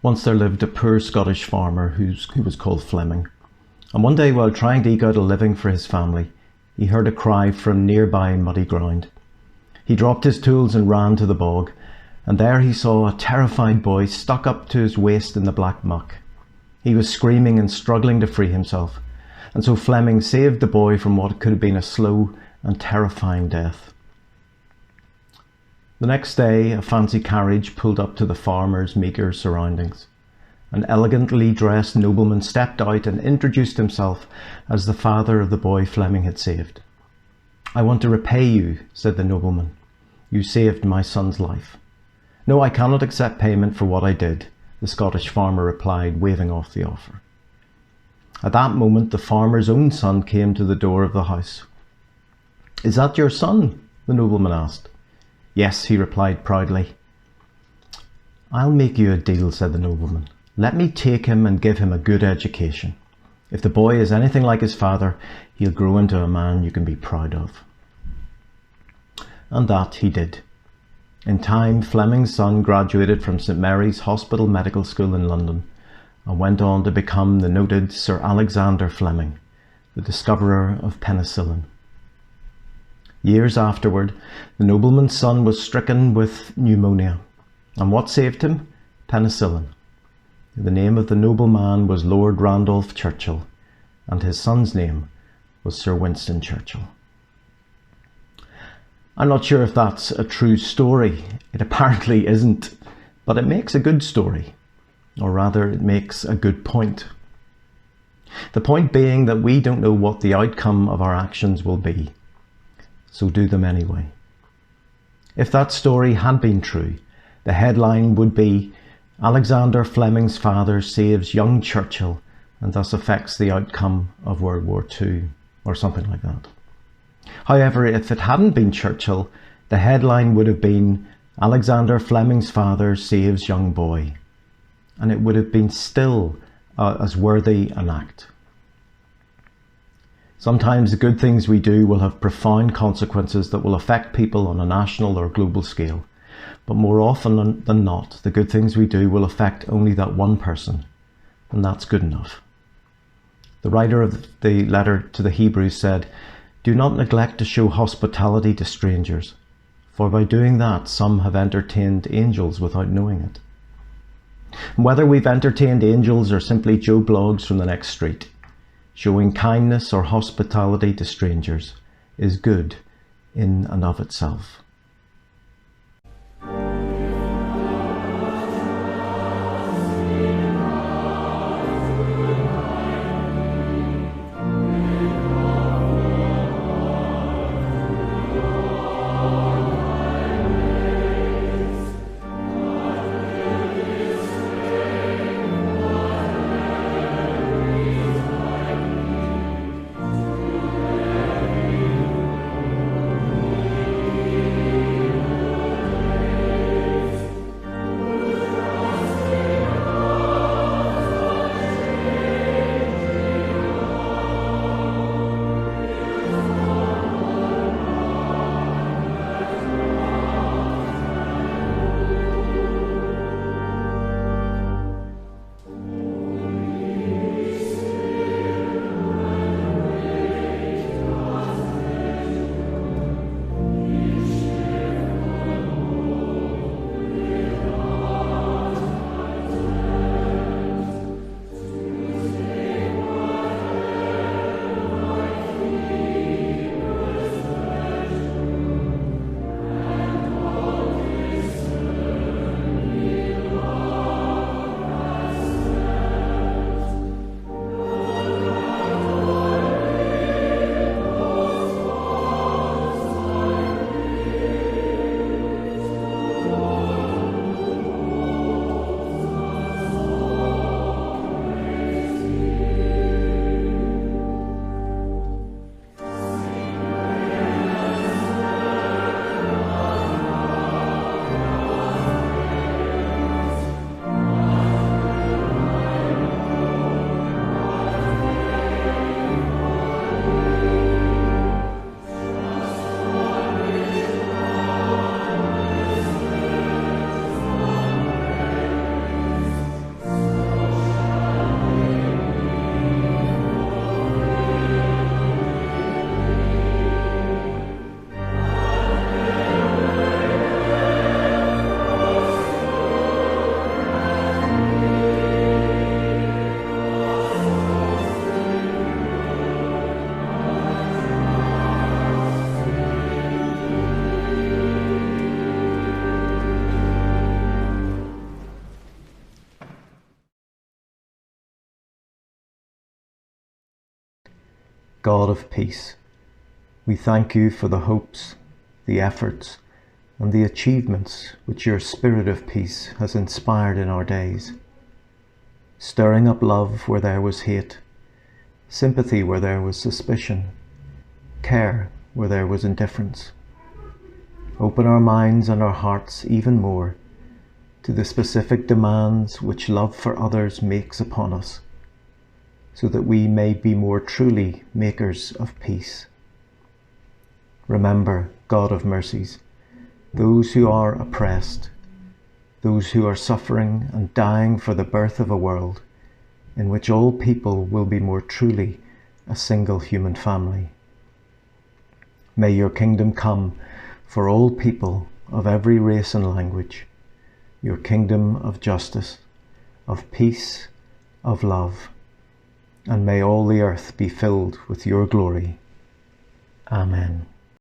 Once there lived a poor Scottish farmer who was called Fleming. And one day, while trying to eke out a living for his family, he heard a cry from nearby muddy ground. He dropped his tools and ran to the bog, and there he saw a terrified boy stuck up to his waist in the black muck. He was screaming and struggling to free himself, and so Fleming saved the boy from what could have been a slow and terrifying death. The next day, a fancy carriage pulled up to the farmer's meagre surroundings. An elegantly dressed nobleman stepped out and introduced himself as the father of the boy Fleming had saved. "I want to repay you," said the nobleman. "You saved my son's life." "No, I cannot accept payment for what I did," the Scottish farmer replied, waving off the offer. At that moment, the farmer's own son came to the door of the house. "Is that your son?" the nobleman asked. "Yes," he replied proudly. "I'll make you a deal," said the nobleman. "Let me take him and give him a good education. If the boy is anything like his father, he'll grow into a man you can be proud of." And that he did. In time, Fleming's son graduated from St Mary's Hospital Medical School in London and went on to become the noted Sir Alexander Fleming, the discoverer of penicillin. Years afterward, the nobleman's son was stricken with pneumonia. And what saved him? Penicillin. The name of the nobleman was Lord Randolph Churchill, and his son's name was Sir Winston Churchill. I'm not sure if that's a true story. It apparently isn't, but it makes a good story, or rather it makes a good point. The point being that we don't know what the outcome of our actions will be, so do them anyway. If that story had been true, the headline would be, "Alexander Fleming's father saves young Churchill and thus affects the outcome of World War II," or something like that. However, if it hadn't been Churchill, the headline would have been, "Alexander Fleming's father saves young boy," and it would have been still as worthy an act. Sometimes the good things we do will have profound consequences that will affect people on a national or global scale. But more often than not, the good things we do will affect only that one person, and that's good enough. The writer of the letter to the Hebrews said, "Do not neglect to show hospitality to strangers, for by doing that some have entertained angels without knowing it." And whether we've entertained angels or simply Joe Blogs from the next street, showing kindness or hospitality to strangers is good in and of itself. God of peace, we thank you for the hopes, the efforts, and the achievements which your Spirit of peace has inspired in our days, stirring up love where there was hate, sympathy where there was suspicion, care where there was indifference. Open our minds and our hearts even more to the specific demands which love for others makes upon us, so that we may be more truly makers of peace. Remember, God of mercies, those who are oppressed, those who are suffering and dying for the birth of a world in which all people will be more truly a single human family. May your kingdom come for all people of every race and language, your kingdom of justice, of peace, of love, and may all the earth be filled with your glory. Amen.